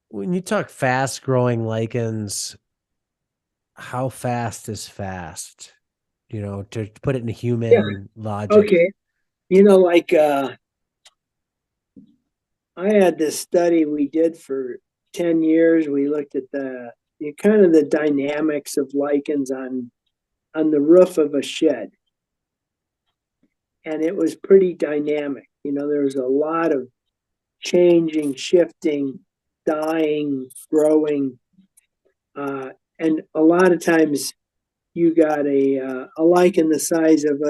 When you talk fast growing lichens, how fast is fast? To put it in Yeah. human logic. Okay. Like I had this study we did for 10 years. We looked at the kind of the dynamics of lichens on the roof of a shed. And it was pretty dynamic. There was a lot of changing, shifting, dying, growing. And a lot of times you got a lichen the size of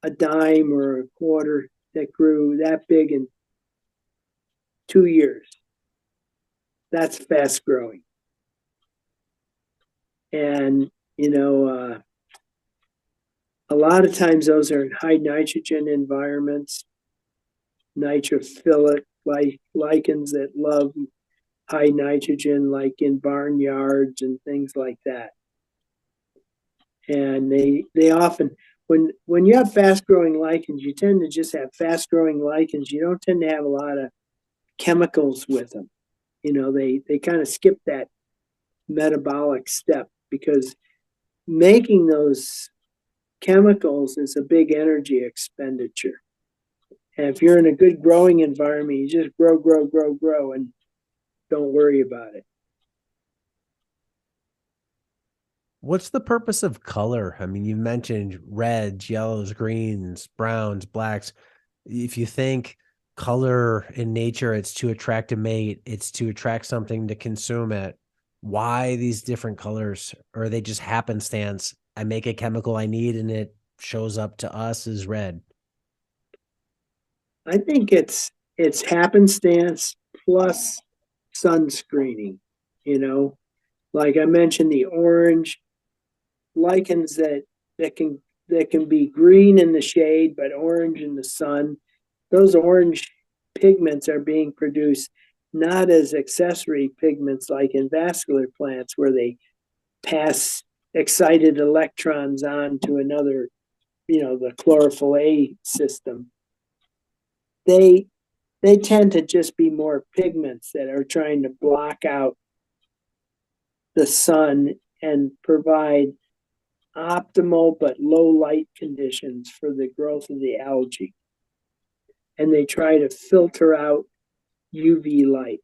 a dime or a quarter that grew that big in 2 years. That's fast growing. And, a lot of times those are in high nitrogen environments, nitrophilic like lichens that love high nitrogen, like in barnyards and things like that. And they often when you have fast growing lichens, you tend to just have fast growing lichens. You don't tend to have a lot of chemicals with them. They kind of skip that metabolic step because making those chemicals is a big energy expenditure. And if you're in a good growing environment, you just grow, grow, grow, grow, and don't worry about it. What's the purpose of color? I mean, you mentioned reds, yellows, greens, browns, blacks. If you think color in nature, it's to attract a mate, it's to attract something to consume it. Why these different colors? Or are they just happenstance? I make a chemical I need and it shows up to us as red. I think it's happenstance plus sunscreening. You know, like I mentioned, the orange lichens that can be green in the shade but orange in the sun. Those orange pigments are being produced not as accessory pigments like in vascular plants where they pass excited electrons on to another, the chlorophyll A system. They they tend to just be more pigments that are trying to block out the sun and provide optimal but low light conditions for the growth of the algae. And they try to filter out UV light.